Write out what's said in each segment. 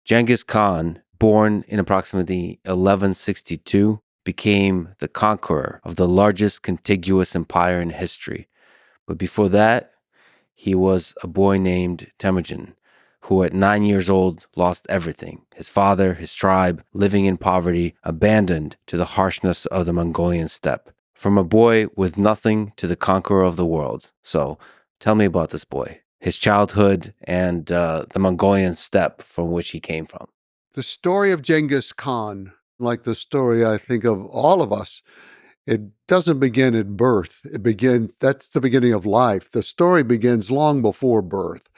Genghis Khan, born in approximately 1162, became the conqueror of the largest contiguous empire in history. But before that, he was a boy named Temujin, who at 9 years old lost everything: his father, his tribe, living in poverty, abandoned to the harshness of the Mongolian steppe. From a boy with nothing to the conqueror of the world. So tell me about this boy, his childhood, and the Mongolian steppe from which he came from. The story of Genghis Khan, like the story I think of all of us, it doesn't begin at birth. That's the beginning of life. The story begins long before birth.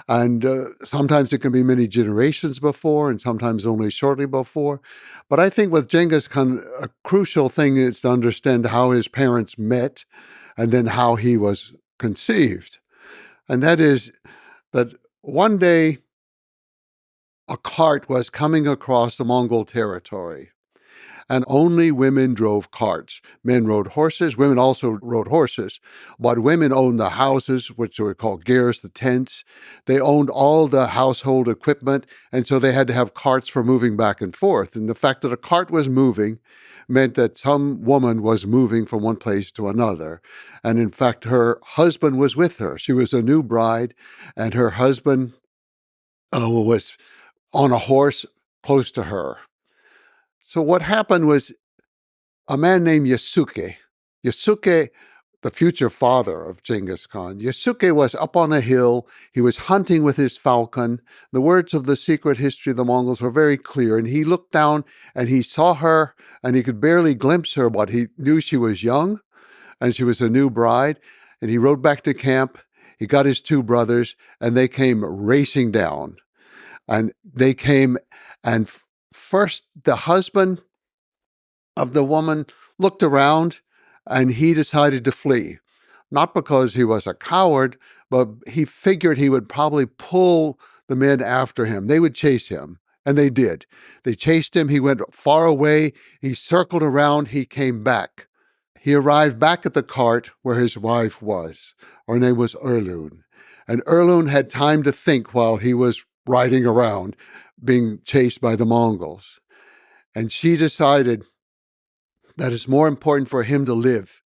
And sometimes it can be many generations before, and sometimes only shortly before. But I think with Genghis Khan, a crucial thing is to understand how his parents met and then how he was conceived. And that is that one day a cart was coming across the Mongol territory. And only women drove carts. Men rode horses. Women also rode horses. But women owned the houses, which were called gers, the tents. They owned all the household equipment, and so they had to have carts for moving back and forth. And the fact that a cart was moving meant that some woman was moving from one place to another. And in fact, her husband was with her. She was a new bride, and her husband was on a horse close to her. So what happened was a man named Yasuke, the future father of Genghis Khan, Yasuke was up on a hill. He was hunting with his falcon. The words of the secret history of the Mongols were very clear. And he looked down and he saw her, and he could barely glimpse her, but he knew she was young and she was a new bride. And he rode back to camp. He got his two brothers, and they came racing down. And they came, and first, the husband of the woman looked around and he decided to flee. Not because he was a coward, but he figured he would probably pull the men after him. They would chase him, and they did. They chased him. He went far away. He circled around. He came back. He arrived back at the cart where his wife was. Her name was Erlun. And Erlun had time to think while he was riding around, being chased by the Mongols. And she decided that it's more important for him to live.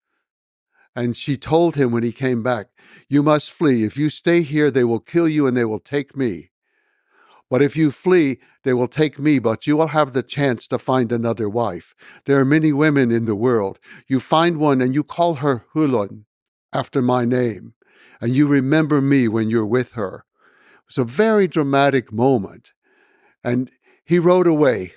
And she told him when he came back, "You must flee. If you stay here, they will kill you and they will take me. But if you flee, they will take me, but you will have the chance to find another wife. There are many women in the world. You find one and you call her Hulun, after my name, and you remember me when you're with her." It was a very dramatic moment. And he rode away,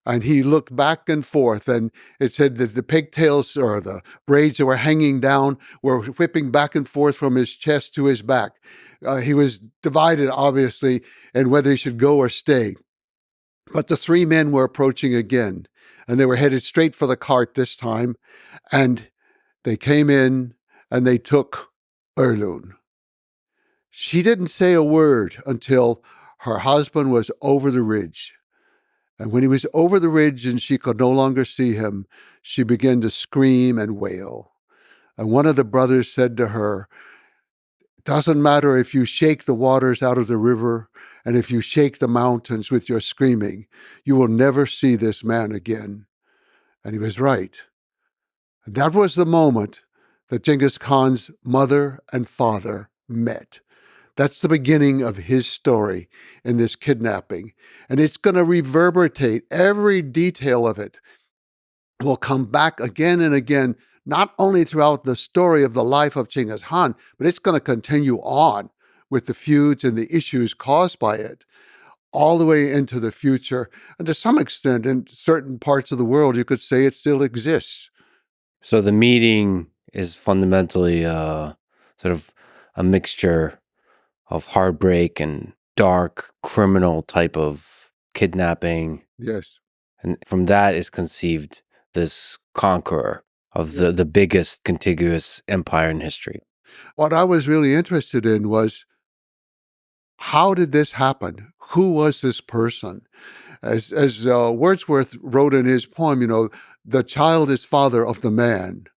and he looked back and forth, and it said that the pigtails or the braids that were hanging down were whipping back and forth from his chest to his back. He was divided, obviously, in whether he should go or stay. But the three men were approaching again, and they were headed straight for the cart this time, and they came in, and they took Erlun. She didn't say a word until her husband was over the ridge. And when he was over the ridge and she could no longer see him, she began to scream and wail. And one of the brothers said to her, "It doesn't matter if you shake the waters out of the river and if you shake the mountains with your screaming, you will never see this man again." And he was right. And that was the moment that Genghis Khan's mother and father met. That's the beginning of his story in this kidnapping. And it's going to reverberate. Every detail of it will come back again and again, not only throughout the story of the life of Genghis Khan, but it's going to continue on with the feuds and the issues caused by it, all the way into the future. And to some extent, in certain parts of the world, you could say it still exists. So the meeting is fundamentally sort of a mixture of heartbreak and dark criminal type of kidnapping. Yes. And from that is conceived this conqueror of the biggest contiguous empire in history. What I was really interested in was, how did this happen? Who was this person? As Wordsworth wrote in his poem, the child is father of the man.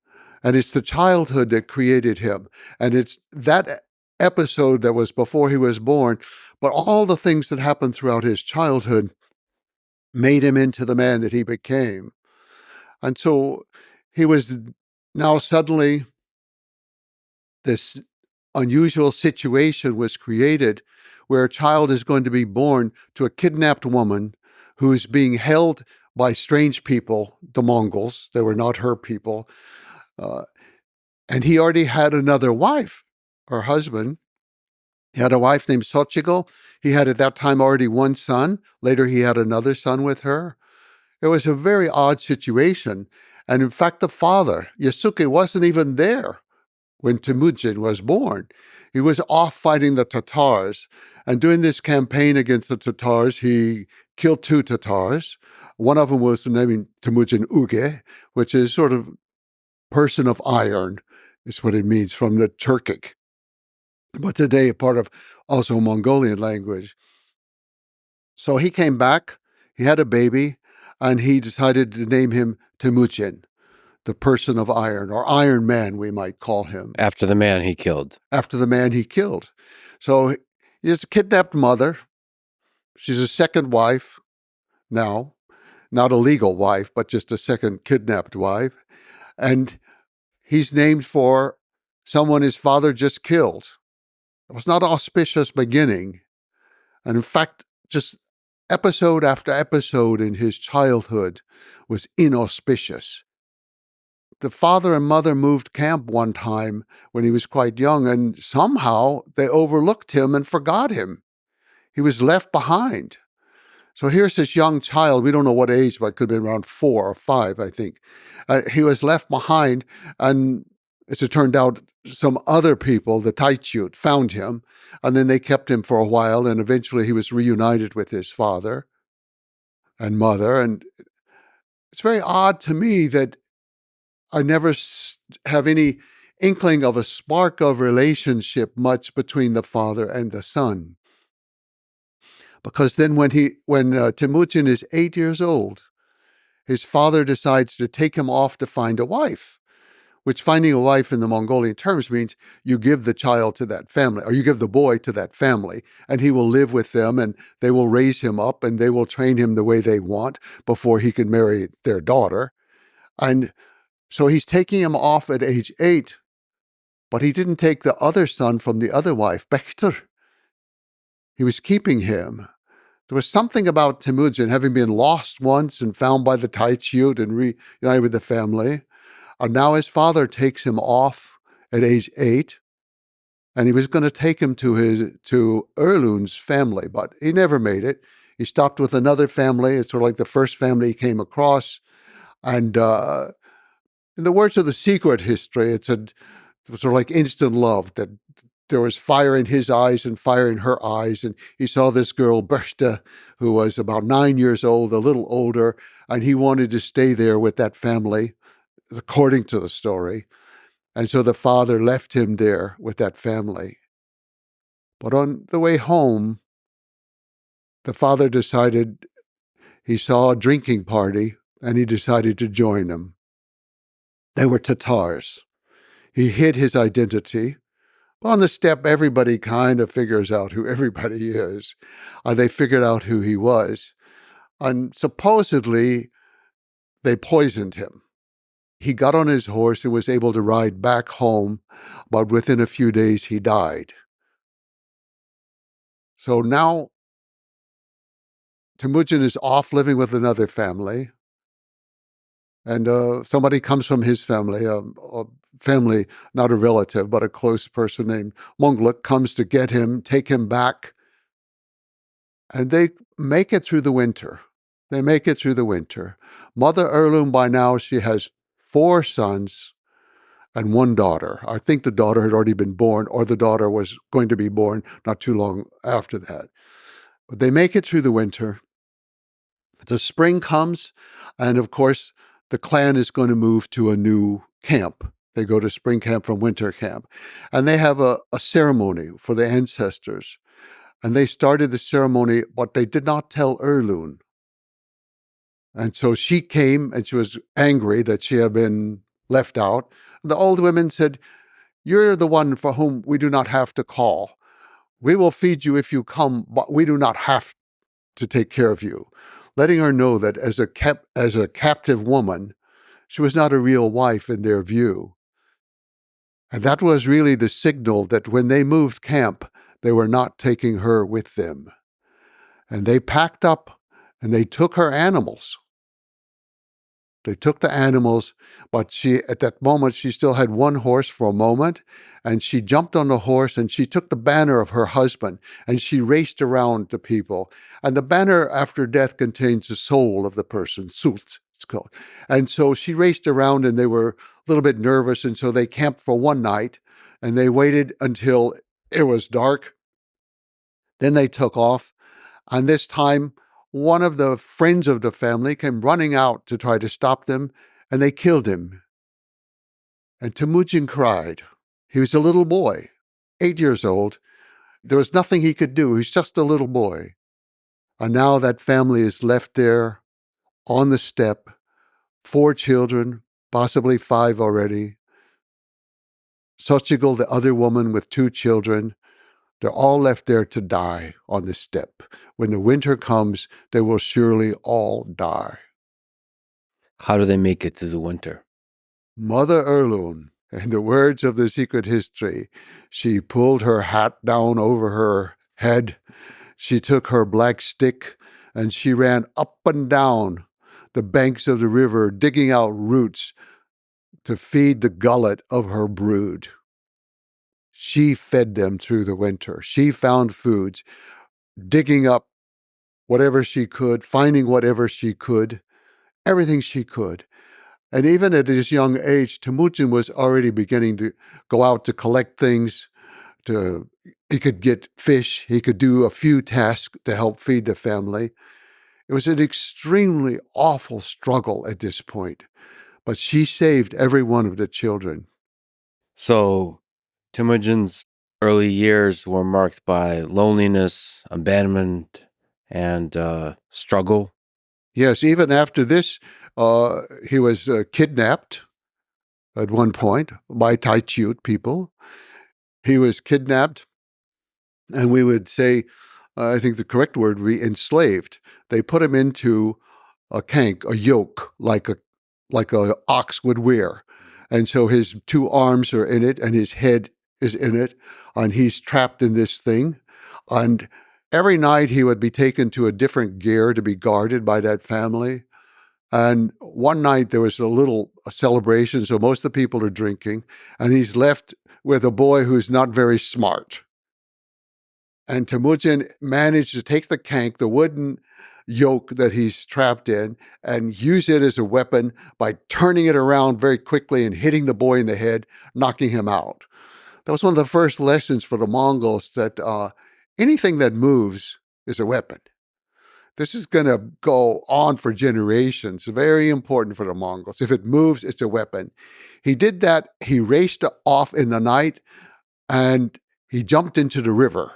And it's the childhood that created him. And it's that episode that was before he was born, but all the things that happened throughout his childhood made him into the man that he became. And so he was now suddenly, this unusual situation was created where a child is going to be born to a kidnapped woman who is being held by strange people, the Mongols. They were not her people. And he already had another wife, her husband. He had a wife named Sochigo. He had at that time already one son. Later, he had another son with her. It was a very odd situation. And in fact, the father, Yasuke, wasn't even there when Temujin was born. He was off fighting the Tatars. And during this campaign against the Tatars, he killed 2 Tatars. One of them was named Temujin Uge, which is sort of person of iron, is what it means from the Turkic. But today, a part of also Mongolian language. So he came back, he had a baby, and he decided to name him Temujin, the person of iron, or Iron Man, we might call him. After the man he killed. After the man he killed. So he has a kidnapped mother. She's a second wife now, not a legal wife, but just a second kidnapped wife. And he's named for someone his father just killed. It was not an auspicious beginning. And in fact, just episode after episode in his childhood was inauspicious. The father and mother moved camp one time when he was quite young, and somehow they overlooked him and forgot him. He was left behind. So here's this young child, we don't know what age, but it could have been around 4 or 5, I think. He was left behind, and as it turned out, some other people, the Taichut, found him, and then they kept him for a while, and eventually he was reunited with his father and mother. And it's very odd to me that I never have any inkling of a spark of relationship much between the father and the son. Because then when Temujin is 8 years old, his father decides to take him off to find a wife, which finding a wife in the Mongolian terms means you give the child to that family, or you give the boy to that family, and he will live with them, and they will raise him up, and they will train him the way they want before he can marry their daughter. And so he's taking him off at age 8, but he didn't take the other son from the other wife, Bekter. He was keeping him. There was something about Temujin having been lost once and found by the Taichut and reunited with the family. And now his father takes him off at age 8, and he was going to take him to Erlun's family, but he never made it. He stopped with another family. It's sort of like the first family he came across. And in the words of The Secret History, it was sort of like instant love, that there was fire in his eyes and fire in her eyes. And he saw this girl, Berta, who was about 9 years old, a little older, and he wanted to stay there with that family, according to the story. And so the father left him there with that family. But on the way home, the father decided, he saw a drinking party, and he decided to join them. They were Tatars. He hid his identity. On the steppe, everybody kind of figures out who everybody is. They figured out who he was. And supposedly, they poisoned him. He got on his horse and was able to ride back home, but within a few days, he died. So now, Temujin is off living with another family. And somebody comes from his family, a family, not a relative, but a close person named Mongol, comes to get him, take him back. And they make it through the winter. They make it through the winter. Mother Erlun, by now, she has 4 sons and 1 daughter. I think the daughter had already been born, or the daughter was going to be born not too long after that. But they make it through the winter. The spring comes, and of course, the clan is going to move to a new camp. They go to spring camp from winter camp. And they have a ceremony for the ancestors. And they started the ceremony, but they did not tell Erlun. And so she came, and she was angry that she had been left out. The old women said, You're the one for whom we do not have to call. We will feed you if you come, but we do not have to take care of you. Letting her know that as a captive woman, she was not a real wife in their view. And that was really the signal that when they moved camp, they were not taking her with them. And they packed up and they took her animals. They took the animals, but at that moment, she still had one horse for a moment, and she jumped on the horse and she took the banner of her husband and she raced around the people. And the banner after death contains the soul of the person, Sult, it's called. And so she raced around and they were a little bit nervous, and so they camped for one night and they waited until it was dark. Then they took off. And this time, one of the friends of the family came running out to try to stop them, and they killed him. And Temujin cried. He was a little boy, 8 years old. There was nothing he could do. He was just a little boy. And now that family is left there on the steppe, 4 children, possibly 5 already. Sochigal, the other woman with 2 children, they're all left there to die on the steppe. When the winter comes, they will surely all die. How do they make it through the winter? Mother Erlun, in the words of the secret history, she pulled her hat down over her head. She took her black stick and she ran up and down the banks of the river, digging out roots to feed the gullet of her brood. She fed them through the winter. She found foods, digging up whatever she could, finding whatever she could, everything she could. And even at his young age, Temujin was already beginning to go out to collect things. He could get fish. He could do a few tasks to help feed the family. It was an extremely awful struggle at this point. But she saved every one of the children. So Temujin's early years were marked by loneliness, abandonment, and struggle. Yes, even after this, he was kidnapped at one point by Taichut people. He was kidnapped, and we would say, I think the correct word would be enslaved. They put him into a kank, a yoke, like a ox would wear. And so his 2 arms are in it and his head is in it, and he's trapped in this thing. And every night he would be taken to a different gear to be guarded by that family. And one night there was a celebration, so most of the people are drinking, and he's left with a boy who's not very smart. And Temujin managed to take the kank, the wooden yoke that he's trapped in, and use it as a weapon by turning it around very quickly and hitting the boy in the head, knocking him out. That was one of the first lessons for the Mongols, that anything that moves is a weapon. This is going to go on for generations. Very important for the Mongols. If it moves, it's a weapon. He did that. He raced off in the night, and he jumped into the river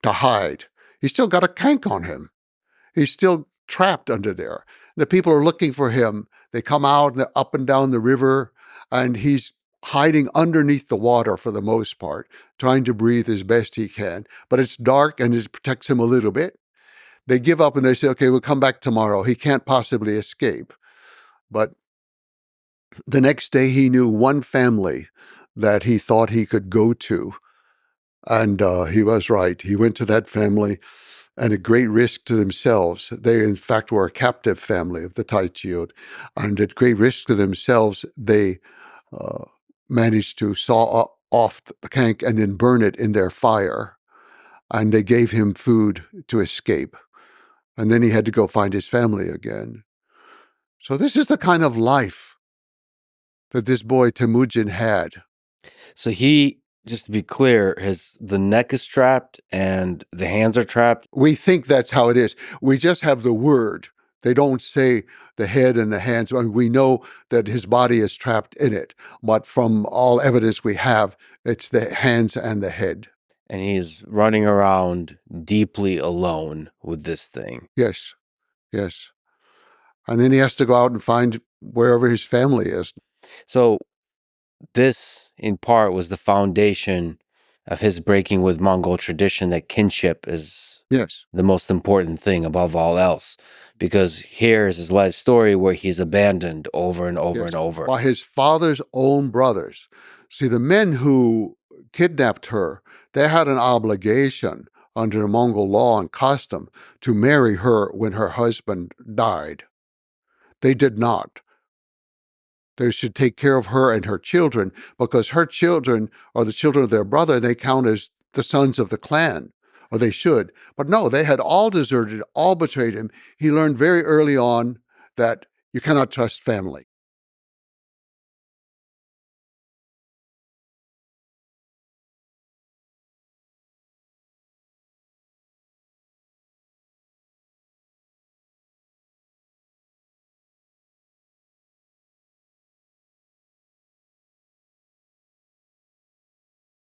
to hide. He's still got a kank on him. He's still trapped under there. The people are looking for him. They come out and they're up and down the river, and he's hiding underneath the water for the most part, trying to breathe as best he can. But it's dark and it protects him a little bit. They give up and they say, okay, we'll come back tomorrow. He can't possibly escape. But the next day he knew one family that he thought he could go to. And he was right. He went to that family, and at great risk to themselves. They, in fact, were a captive family of the Taichut. And at great risk to themselves, they managed to saw off the kank and then burn it in their fire. And they gave him food to escape. And then he had to go find his family again. So this is the kind of life that this boy Temujin had. So he, just to be clear, the neck is trapped and the hands are trapped. We think that's how it is. We just have the word. They don't say the head and the hands. I mean, we know that his body is trapped in it, but from all evidence we have, it's the hands and the head. And he's running around deeply alone with this thing. Yes, yes. And then he has to go out and find wherever his family is. So this in part, was the foundation of his breaking with Mongol tradition that kinship is Yes. the most important thing above all else. Because here's his life story where he's abandoned over and over and over. By his father's own brothers. See, the men who kidnapped her, they had an obligation under the Mongol law and custom to marry her when her husband died. They did not. They should take care of her and her children because her children are the children of their brother. They count as the sons of the clan, or they should. But no, they had all deserted, all betrayed him. He learned very early on that you cannot trust family.